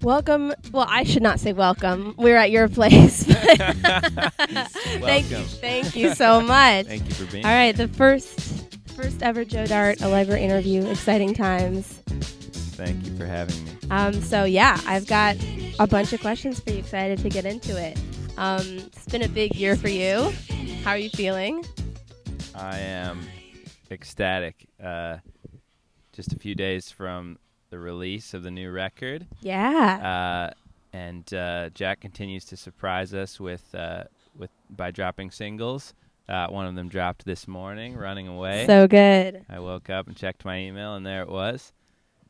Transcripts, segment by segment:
Welcome. Well, I should not say welcome. We're at your place. Thank you so much. Thank you for being All right, the first ever Joe Dart, a library interview. Exciting times. Thank you for having me. So yeah, I've got a bunch of questions for you. Excited to get into it. It's been a big year for you. How are you feeling? I am ecstatic. Just a few days from the release of the new record. Yeah. And Jack continues to surprise us with by dropping singles. One of them dropped this morning, Running Away. So good. I woke up and checked my email, and there it was.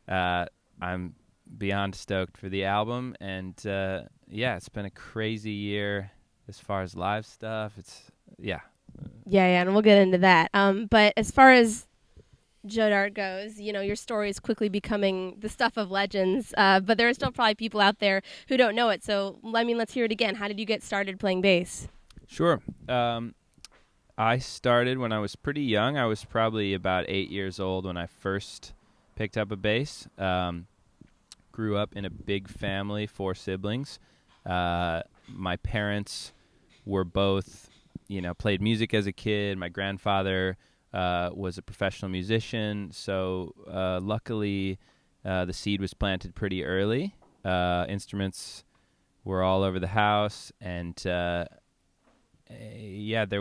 I'm beyond stoked for the album, and it's been a crazy year as far as live stuff. Yeah, and we'll get into that. But as far as Joe Dart goes, your story is quickly becoming the stuff of legends, but there are still probably people out there who don't know it. So, let's hear it again. How did you get started playing bass? Sure. I started when I was pretty young. I was probably about 8 years old when I first picked up a bass. Grew up in a big family, 4 siblings. My parents were both, played music as a kid. My grandfather was a professional musician, so luckily the seed was planted pretty early. Instruments were all over the house, and there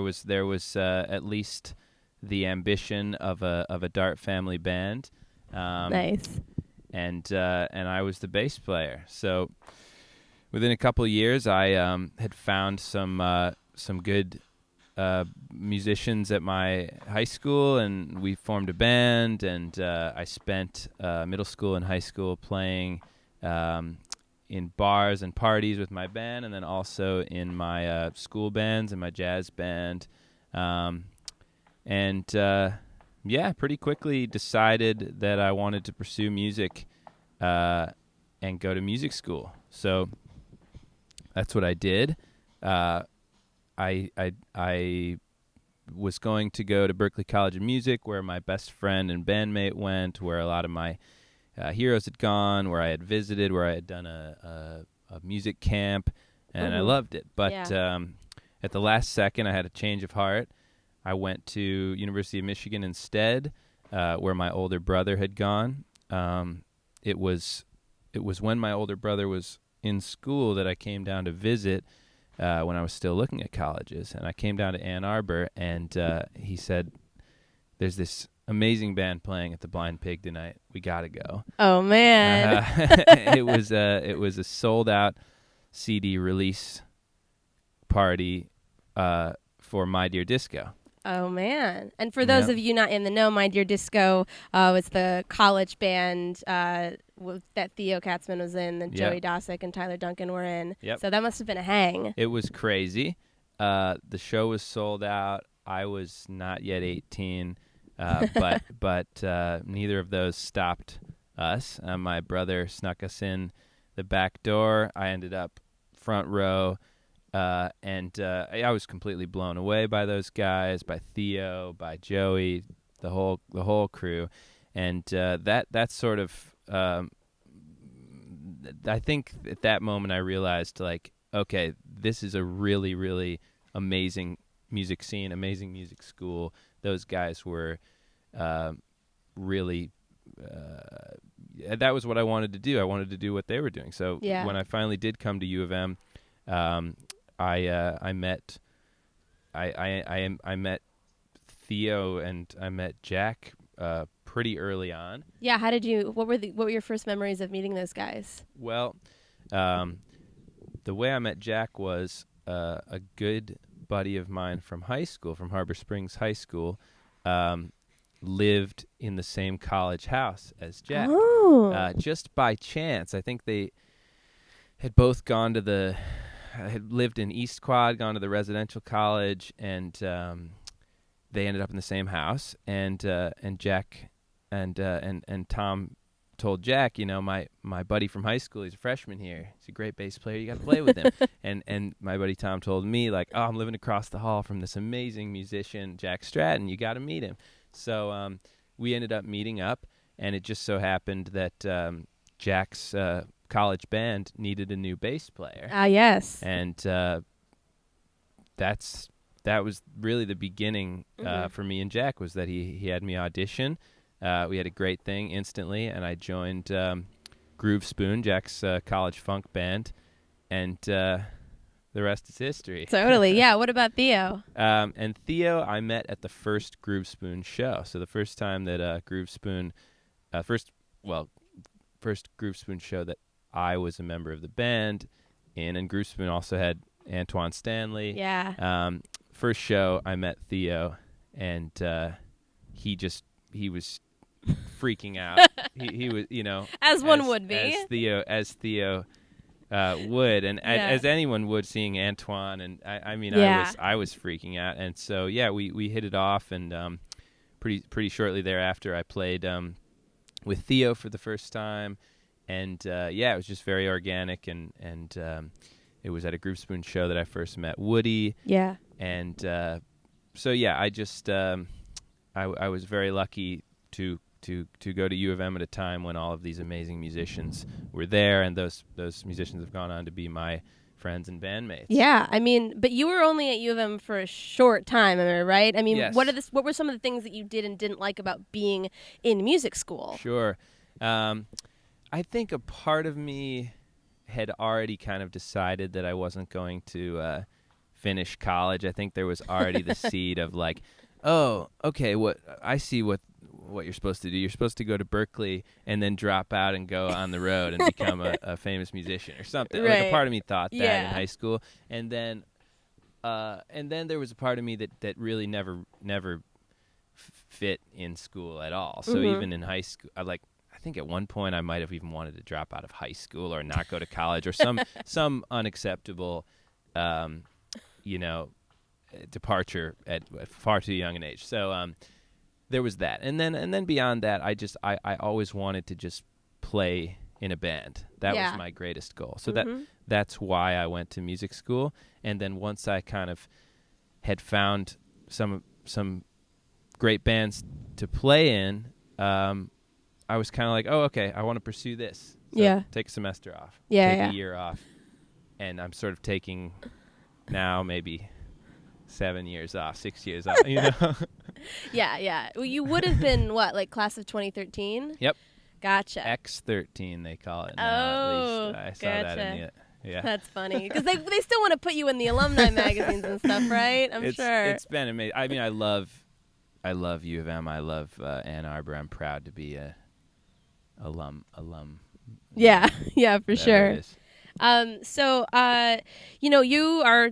was at least the ambition of a Dart family band. Nice. And I was the bass player. So within a couple of years, I had found some good musicians at my high school, and we formed a band. And I spent middle school and high school playing in bars and parties with my band, and then also in my school bands and my jazz band. Pretty quickly decided that I wanted to pursue music and go to music school. So that's what I did. I was going to go to Berklee College of Music, where my best friend and bandmate went, where a lot of my heroes had gone, where I had visited, where I had done a music camp, and I loved it. But at the last second, I had a change of heart. I went to University of Michigan instead, where my older brother had gone. It was when my older brother was in school that I came down to visit when I was still looking at colleges. And I came down to Ann Arbor, and he said, "There's this amazing band playing at the Blind Pig tonight. We gotta go." Oh man! It was a sold out CD release party for My Dear Disco. Oh, man. And for those of you not in the know, My Dear Disco was the college band that Theo Katzman was in, that Joey Dosick and Tyler Duncan were in. Yep. So that must have been a hang. It was crazy. The show was sold out. I was not yet 18, but neither of those stopped us. My brother snuck us in the back door. I ended up front row. And I was completely blown away by those guys, by Theo, by Joey, the whole crew, and that sort of I think at that moment I realized, like, okay, this is a really, really amazing music scene, amazing music school. Those guys were really. That was what I wanted to do. I wanted to do what they were doing. So when I finally did come to U of M. I met Theo and I met Jack pretty early on. Yeah, what were your first memories of meeting those guys? Well, the way I met Jack was a good buddy of mine from high school, from Harbor Springs High School, lived in the same college house as Jack. Oh. Just by chance. I think they had both gone to had lived in East Quad, gone to the residential college, and they ended up in the same house. And Jack and Tom told Jack, my buddy from high school, he's a freshman here. He's a great bass player. You got to play with him. and my buddy Tom told me, like, oh, I'm living across the hall from this amazing musician, Jack Stratton. You got to meet him. So we ended up meeting up, and it just so happened that Jack's college band needed a new bass player, Yes. and that was really the beginning for me and Jack. Was that he had me audition. We had a great thing instantly, and I joined Groove Spoon, Jack's college funk band, and the rest is history. Totally. Yeah. What about Theo? And Theo, I met at the first Groove Spoon show. So the first time that Groove Spoon, first Groove Spoon show that I was a member of the band in, and Groove Spoon also had Antoine Stanley. Yeah. First show, I met Theo, and he was freaking out. he was, As one would be. As Theo would, and as anyone would, seeing Antoine, and I was freaking out, and so we hit it off, and pretty shortly thereafter I played with Theo for the first time, and it was just very organic, and it was at a Groove Spoon show that I first met Woody. Yeah. And I just I was very lucky to go to U of M at a time when all of these amazing musicians were there, and those musicians have gone on to be my friends and bandmates. Yeah, I mean, but you were only at U of M for a short time, am I right? I mean, yes. What were some of the things that you did and didn't like about being in music school? Sure. I think a part of me had already kind of decided that I wasn't going to finish college. I think there was already the seed of like, oh, okay, I see what you're supposed to do. You're supposed to go to Berkeley and then drop out and go on the road and become a famous musician or something. Right. Like a part of me thought that in high school, and then there was a part of me that really never fit in school at all. So even in high school, I think at one point I might have even wanted to drop out of high school or not go to college or some unacceptable departure at far too young an age. So there was that, and then beyond that, I always wanted to just play in a band. That was my greatest goal. So that's why I went to music school. And then once I kind of had found some great bands to play in, I was kind of like, oh, okay, I want to pursue this. So take a semester off. Take a year off, and I'm sort of taking now maybe 7 years off, 6 years off, Yeah. Well, you would have been what, like class of 2013? Yep. Gotcha. X13 they call it now. Oh, at least I saw that in the That's funny because they still want to put you in the alumni magazines and stuff, right? I'm sure. It's been amazing. I mean, I love U of M. I love Ann Arbor. I'm proud to be a alum. Yeah, for sure. It is. So you are,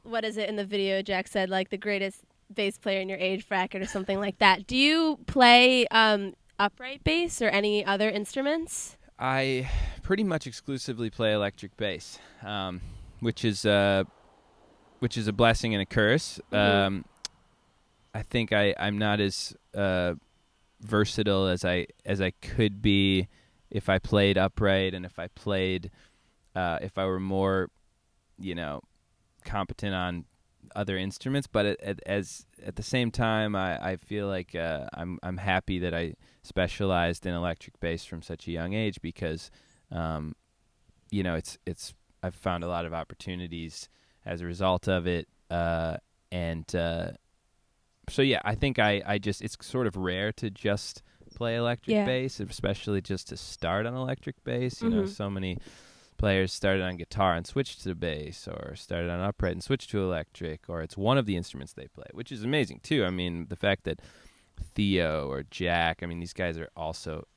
what is it in the video Jack said, like the greatest bass player in your age bracket or something like that. Do you play upright bass or any other instruments? I pretty much exclusively play electric bass, which is a blessing and a curse. I think I'm not as versatile as I could be if I played upright, and if I were more, competent on other instruments. But at the same time, I feel like I'm happy that I specialized in electric bass from such a young age, because it's I've found a lot of opportunities as a result of it, and so I think I just, it's sort of rare to just play electric bass, especially just to start on electric bass. So many players started on guitar and switched to bass, or started on upright and switched to electric, or it's one of the instruments they play, which is amazing too. I mean, the fact that Theo or Jack, I mean, these guys are also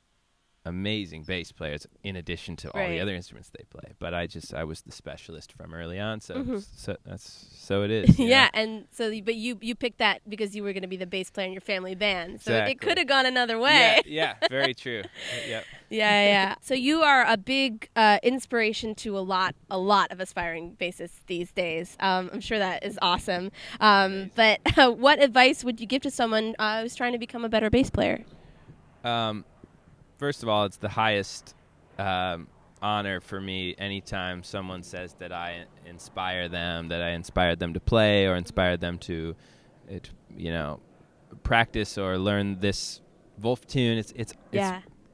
amazing bass players in addition to all the other instruments they play. But I was the specialist from early on, so so it is. And so but you picked that because you were going to be the bass player in your family band. So exactly. It could have gone another way. Yeah, very true. Yep. Yeah. So you are a big inspiration to a lot of aspiring bassists these days. I'm sure that is awesome. But what advice would you give to someone who's trying to become a better bass player? First of all, it's the highest honor for me anytime someone says that I inspired them to play, or inspired them to, practice or learn this Wolf tune. It's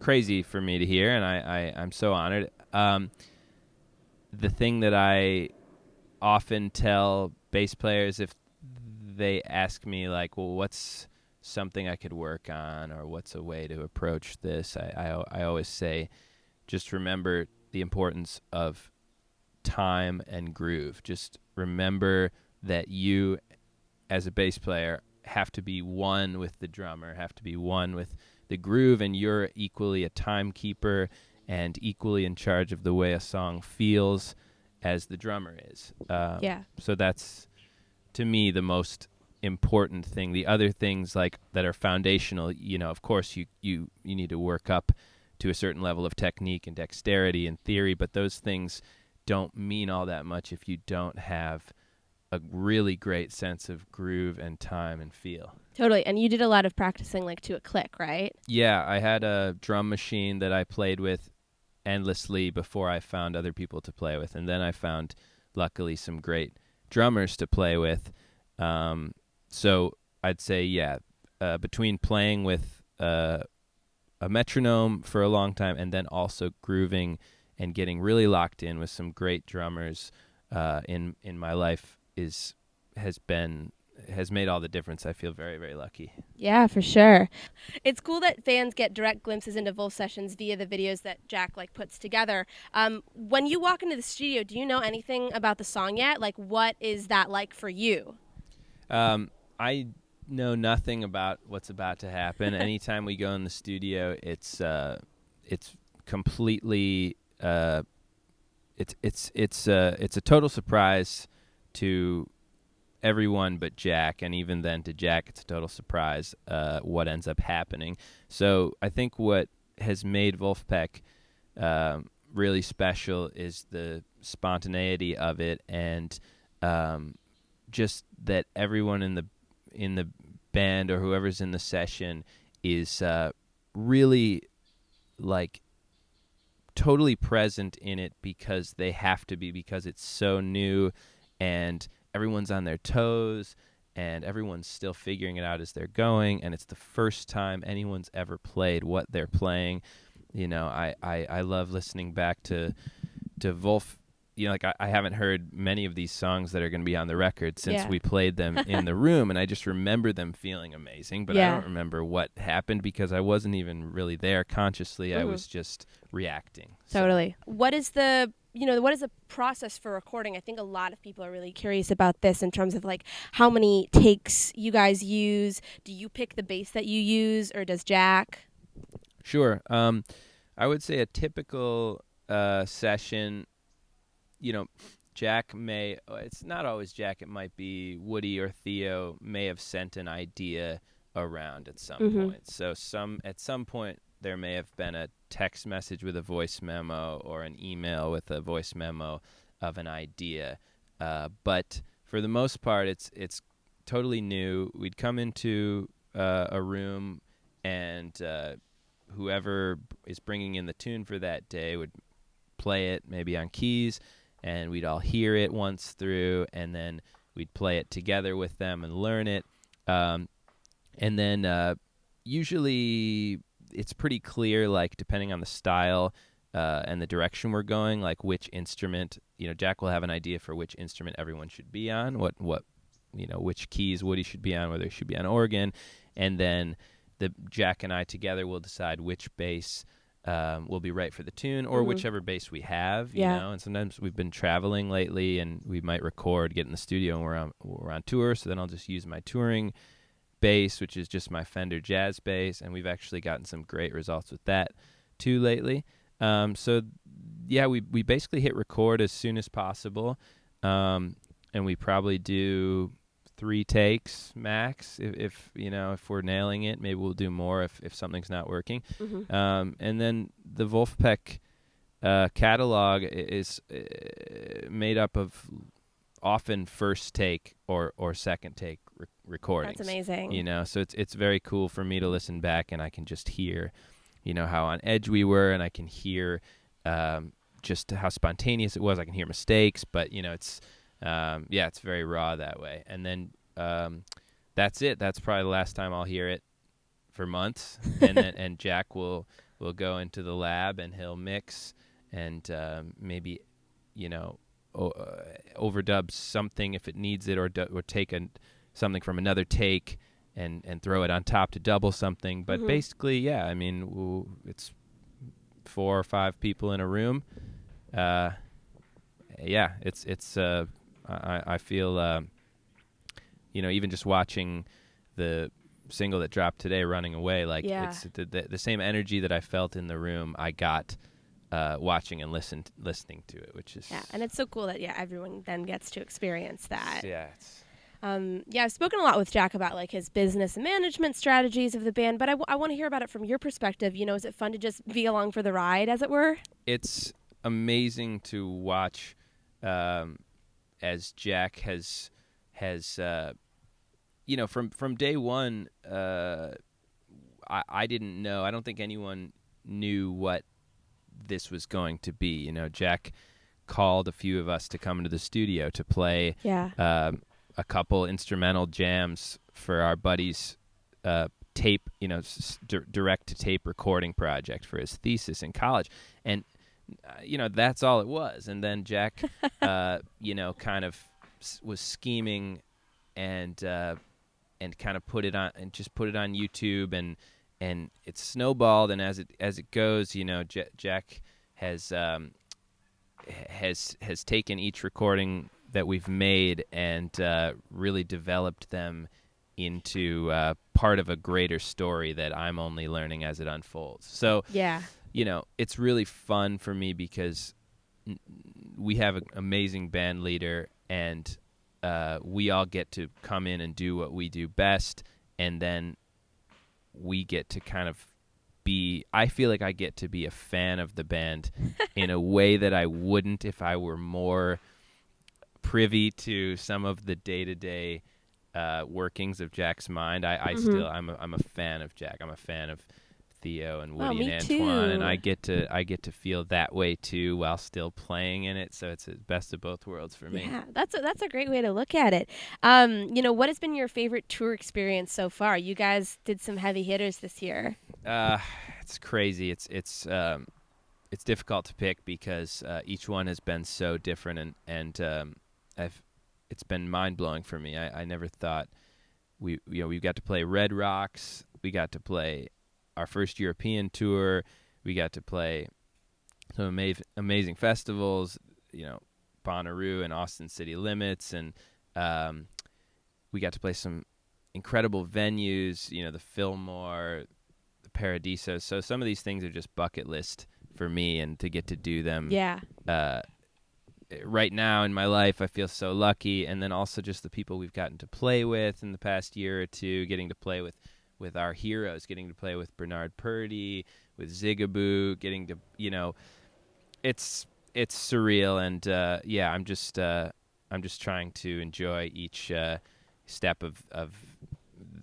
crazy for me to hear, and I'm so honored. The thing that I often tell bass players if they ask me, like, well, what's something I could work on, or what's a way to approach this, I always say, just remember the importance of time and groove. Just remember that you, as a bass player, have to be one with the drummer, have to be one with the groove, and you're equally a timekeeper and equally in charge of the way a song feels as the drummer is. Yeah. So that's, to me, the most important thing. The other things like that are foundational, of course you need to work up to a certain level of technique and dexterity and theory, but those things don't mean all that much if you don't have a really great sense of groove and time and feel. Totally. And you did a lot of practicing like to a click, right? Yeah, I had a drum machine that I played with endlessly before I found other people to play with, and then I found, luckily, some great drummers to play with. So I'd say, yeah, between playing with a metronome for a long time and then also grooving and getting really locked in with some great drummers in my life has made all the difference. I feel very, very lucky. Yeah, for sure. It's cool that fans get direct glimpses into Wolf sessions via the videos that Jack like puts together. When you walk into the studio, do you know anything about the song yet? Like, what is that like for you? I know nothing about what's about to happen. Anytime we go in the studio, it's completely it's a total surprise to everyone but Jack, and even then to Jack it's a total surprise what ends up happening. So I think what has made Wolfpack really special is the spontaneity of it, and just that everyone in the band or whoever's in the session is really like totally present in it because they have to be, because it's so new and everyone's on their toes and everyone's still figuring it out as they're going, and it's the first time anyone's ever played what they're playing. I love listening back to Wolf. Like I haven't heard many of these songs that are going to be on the record since we played them in the room, and I just remember them feeling amazing, but I don't remember what happened because I wasn't even really there consciously. I was just reacting. Totally. So. What is the process for recording? I think a lot of people are really curious about this in terms of like how many takes you guys use. Do you pick the bass that you use, or does Jack? Sure. I would say a typical session, Jack it's not always Jack, it might be Woody or Theo may have sent an idea around at some point. So at some point there may have been a text message with a voice memo or an email with a voice memo of an idea. But for the most part, it's totally new. We'd come into a room, and whoever is bringing in the tune for that day would play it maybe on keys, and we'd all hear it once through, and then we'd play it together with them and learn it. And then usually it's pretty clear, like depending on the style and the direction we're going, like which instrument, Jack will have an idea for which instrument everyone should be on, which keys Woody should be on, whether he should be on organ, and then Jack and I together will decide which bass will be right for the tune, or whichever bass we have, and sometimes we've been traveling lately and we might get in the studio and we're on tour, so then I'll just use my touring bass, which is just my Fender Jazz bass, and we've actually gotten some great results with that too lately. So yeah, we basically hit record as soon as possible, and we probably do 3 takes max. If we're nailing it, maybe we'll do more if something's not working. And then the Wolfpack catalog is made up of often first take or second take recordings. That's amazing. So it's very cool for me to listen back, and I can just hear how on edge we were, and I can hear just how spontaneous it was. I can hear mistakes, but it's it's very raw that way. And then that's it. That's probably the last time I'll hear it for months. And then Jack will go into the lab and he'll mix and maybe overdub something if it needs it, or take something from another take and throw it on top to double something. But basically, yeah, I mean, it's 4 or 5 people in a room. Yeah, it's I feel even just watching the single that dropped today, Running Away, like it's the same energy that I felt in the room I got watching and listening to it, which is and it's so cool that everyone then gets to experience that. Yeah, I've spoken a lot with Jack about like his business and management strategies of the band, but I want to hear about it from your perspective. Is it fun to just be along for the ride, as it were? It's amazing to watch as Jack has from day one. I didn't know. I don't think anyone knew what this was going to be. Jack called a few of us to come into the studio to play a couple instrumental jams for our buddy's tape, direct to tape recording project for his thesis in college. And that's all it was. And then Jack kind of was scheming and kind of put it on YouTube, and it snowballed. And as it goes, Jack has taken each recording that we've made and really developed them into part of a greater story that I'm only learning as it unfolds. So it's really fun for me because we have an amazing band leader, and we all get to come in and do what we do best, and then we get to kind of I feel like I get to be a fan of the band in a way that I wouldn't if I were more privy to some of the day-to-day workings of Jack's mind. I'm a fan of Jack. I'm a fan of Theo and Woody and Antoine, and I get to feel that way too while still playing in it. So it's the best of both worlds for me. Yeah, that's a great way to look at it. What has been your favorite tour experience so far? You guys did some heavy hitters this year. It's crazy. It's difficult to pick because each one has been so different, and it's been mind blowing for me. I never thought we got to play Red Rocks. We got to play our first European tour. We got to play some amazing festivals, Bonnaroo and Austin City Limits, and we got to play some incredible venues, the Fillmore, the Paradiso. So some of these things are just bucket list for me, and to get to do them right now in my life, I feel so lucky. And then also just the people we've gotten to play with in the past year or two, getting to play with our heroes, getting to play with Bernard Purdy, with Zigaboo, getting to, it's surreal. And I'm just trying to enjoy each step of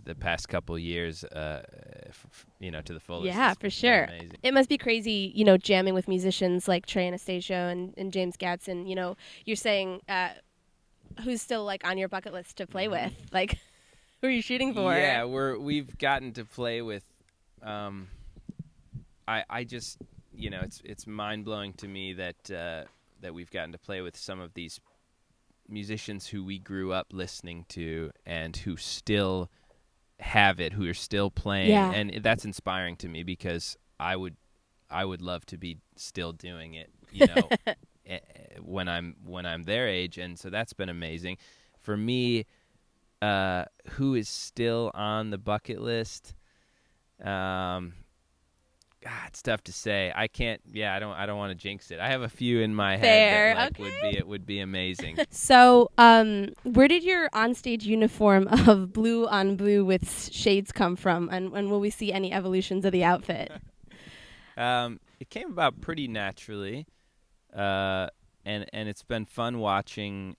the past couple years, to the fullest. Yeah, for sure. Amazing. It must be crazy, jamming with musicians like Trey Anastasio and James Gadsden. You're saying who's still like on your bucket list to play with? Like, who are you shooting for? Yeah, we've gotten to play with. I just it's mind blowing to me that we've gotten to play with some of these musicians who we grew up listening to and who still have it, who are still playing, and that's inspiring to me because I would love to be still doing it, when I'm their age, and so that's been amazing for me. Who is still on the bucket list? It's tough to say. I can't. Yeah, I don't want to jinx it. I have a few in my head that would be amazing. So, where did your onstage uniform of blue on blue with shades come from, and will we see any evolutions of the outfit? It came about pretty naturally, and it's been fun watching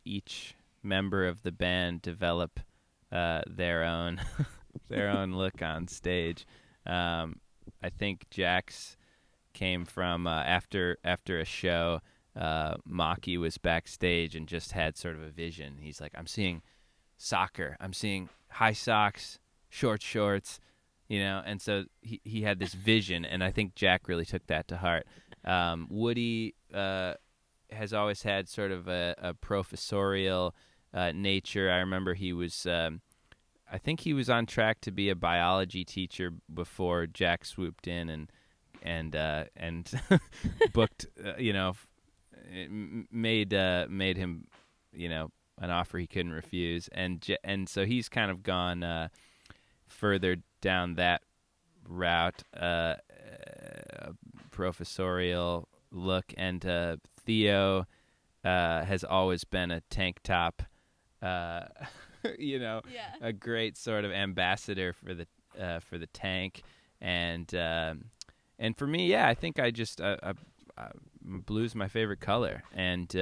each member of the band develop their own look on stage. I think Jack's came from after a show. Maki was backstage and just had sort of a vision. He's like, I'm seeing soccer. I'm seeing high socks, short shorts, And so he had this vision, and I think Jack really took that to heart. Woody has always had sort of a professorial nature. I remember he was, I think he was on track to be a biology teacher before Jack swooped in and booked, made him, an offer he couldn't refuse, and so he's kind of gone further down that route, professorial look, and Theo has always been a tank top, uh, Yeah. a great sort of ambassador for the tank, and for me, yeah, I think blue's my favorite color, and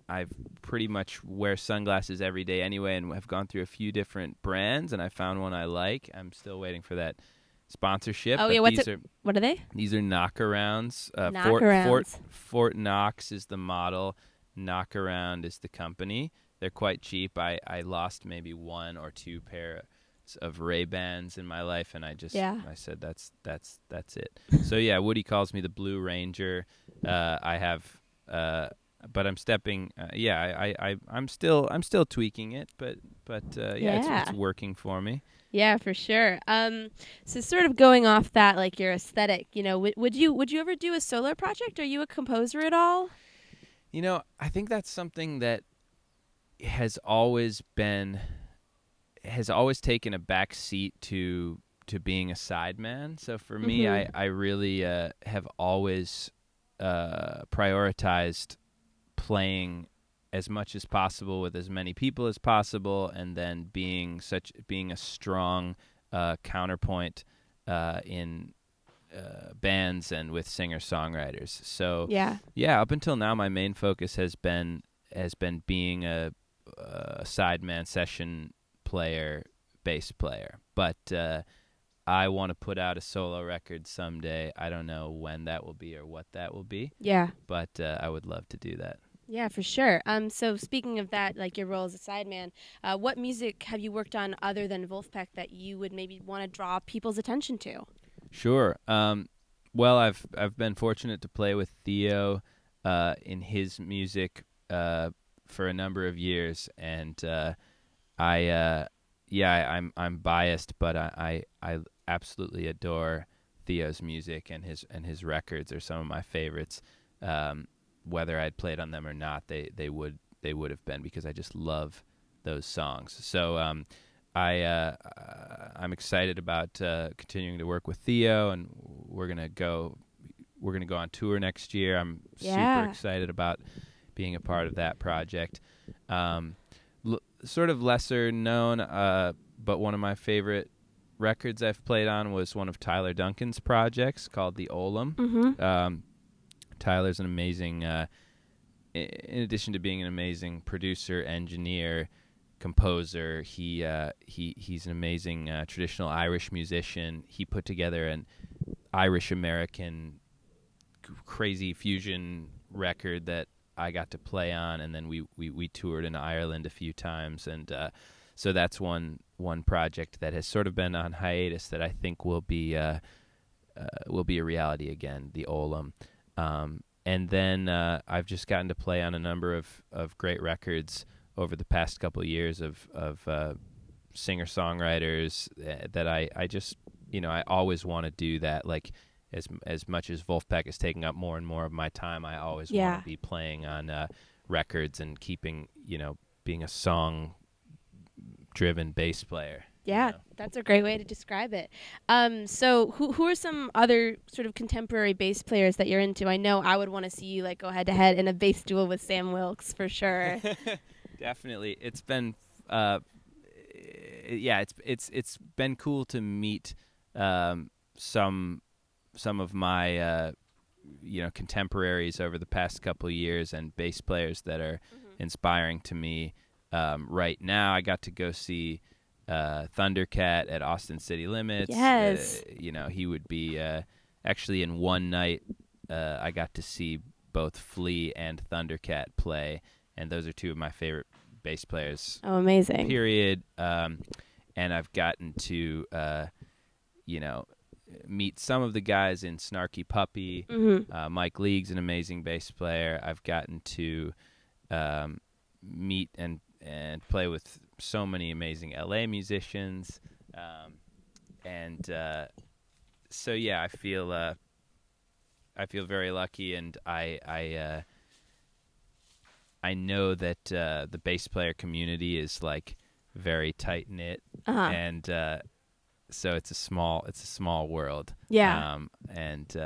I pretty much wear sunglasses every day anyway, and have gone through a few different brands, and I found one I like. I'm still waiting for that sponsorship. Oh But yeah, what are they? these are knockarounds. Fort Knox is the model. Knockaround is the company. They're quite cheap. I lost maybe one or two pairs of Ray-Bans in my life, and I said that's it. So yeah, Woody calls me the Blue Ranger. I have. But I'm stepping. I'm still tweaking it, but it's working for me. Yeah, for sure. So sort of going off that, like your aesthetic, would you ever do a solo project? Are you a composer at all? I think that's something that has always taken a back seat to being a sideman. So for me, I really have always prioritized playing as much as possible with as many people as possible, and then being a strong counterpoint in bands and with singer-songwriters. So yeah, up until now, my main focus has been being a sideman session player, bass player. But I want to put out a solo record someday. I don't know when that will be or what that will be. Yeah. But I would love to do that. Yeah, for sure. So speaking of that, like your role as a sideman, what music have you worked on other than Wolfpack that you would maybe want to draw people's attention to? Sure. Well, I've been fortunate to play with Theo in his music for a number of years, and I'm biased, but I absolutely adore Theo's music, and his records are some of my favorites. Whether I'd played on them or not, they would have been, because I just love those songs. So I'm excited about continuing to work with Theo, and we're gonna go on tour next year. I'm super excited about being a part of that project. Sort of lesser known, but one of my favorite records I've played on was one of Tyler Duncan's projects called The Olam. Mm-hmm. Tyler's an amazing, in addition to being an amazing producer, engineer, composer, he's an amazing traditional Irish musician. He put together an Irish-American crazy fusion record that I got to play on, and then we toured in Ireland a few times, and so that's one project that has sort of been on hiatus that I think will be a reality again, the Olam. And then I've just gotten to play on a number of great records over the past couple of years of singer-songwriters that I just, I always want to do that. Like, as much as Wolfpack is taking up more and more of my time, I always want to be playing on records and keeping, being a song-driven bass player. Yeah, that's a great way to describe it. So who are some other sort of contemporary bass players that you're into? I know I would want to see you like go head to head in a bass duel with Sam Wilkes for sure. Definitely, it's been it's been cool to meet some of my contemporaries over the past couple of years, and bass players that are inspiring to me. Right now, I got to go see Thundercat at Austin City Limits. Yes. He would be actually in one night. I got to see both Flea and Thundercat play, and those are two of my favorite bass players. Oh, amazing. Period. and I've gotten to you know, meet some of the guys in Snarky Puppy. Mike League's an amazing bass player. I've gotten to meet and play with so many amazing LA musicians, and so yeah, I feel very lucky, and I know that the bass player community is like very tight knit, and so it's a small world. Yeah. And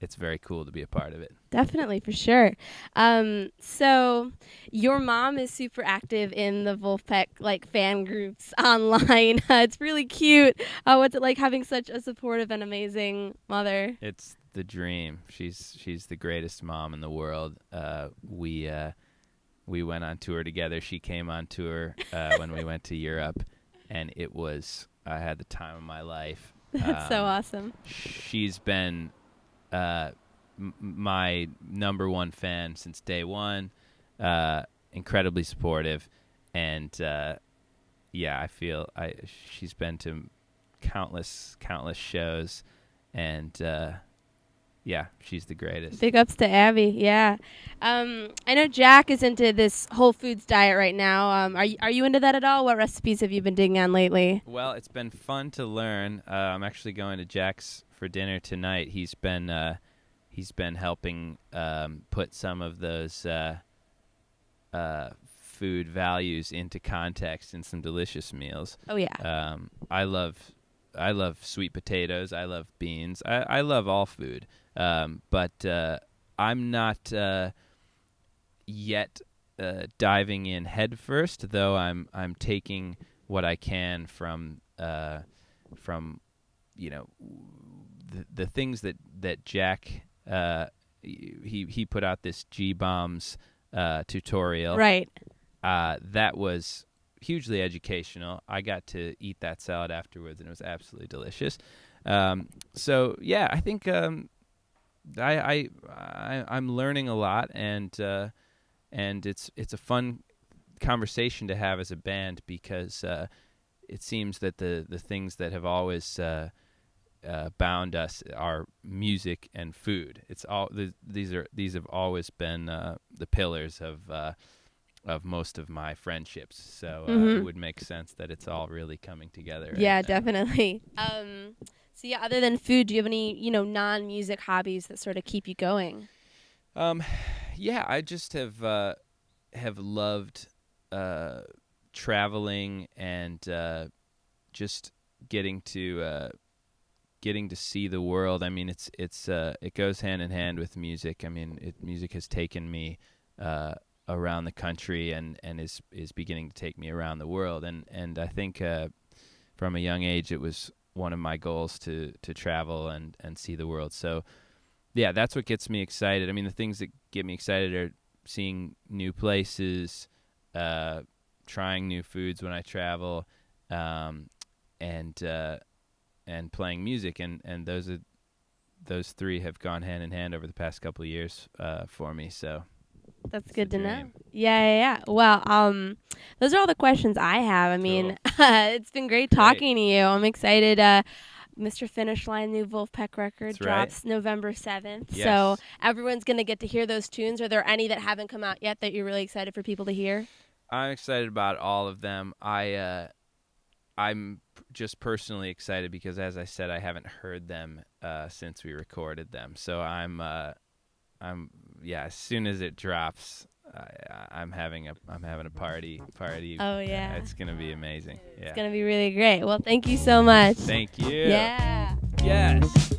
it's very cool to be a part of it. Definitely, for sure. So your mom is super active in the Wolfpack like fan groups online. It's really cute. What's it like having such a supportive and amazing mother? It's the dream. She's the greatest mom in the world. We went on tour together. She came on tour when we went to Europe, and I had the time of my life. That's so awesome. She's been my number one fan since day one. Incredibly supportive, and yeah, I feel she's been to countless shows, and yeah, she's the greatest. Big ups to Abby. Yeah. I know Jack is into this Whole Foods diet right now. Are you into that at all? What recipes have you been digging on lately? Well, it's been fun to learn. I'm actually going to Jack's for dinner tonight. He's been helping put some of those food values into context in some delicious meals. Oh yeah. I love sweet potatoes. I love beans. I love all food. But I'm not yet diving in head first, though I'm taking what I can from the things that Jack he put out this G-Bombs tutorial. Right. That was hugely educational. I got to eat that salad afterwards, and it was absolutely delicious. So yeah, I think I'm learning a lot, and it's a fun conversation to have as a band, because it seems that the things that have always bound us are music and food. It's all these have always been the pillars of most of my friendships. So it would make sense that it's all really coming together. Yeah, right now. definitely. So yeah, other than food, do you have any, non-music hobbies that sort of keep you going? Yeah, I just have loved traveling and just getting to see the world. I mean, it goes hand in hand with music. I mean, music has taken me around the country and is beginning to take me around the world. And I think from a young age, it was one of my goals to travel and see the world. So yeah, that's what gets me excited. I mean, the things that get me excited are seeing new places, trying new foods when I travel, and playing music. And those three have gone hand in hand over the past couple of years for me. So that's good to know. Yeah. Well, those are all the questions I have. I mean, it's been great talking to you. I'm excited. Mr. Finish Line, new Wolfpack record drops November 7th. Yes. So everyone's going to get to hear those tunes. Are there any that haven't come out yet that you're really excited for people to hear? I'm excited about all of them. I'm just personally excited because, as I said, I haven't heard them since we recorded them. So I'm as soon as it drops, I'm having a party. Oh yeah, it's gonna be amazing. It's gonna be really great. Well, thank you so much. Thank you. Yeah. Yes.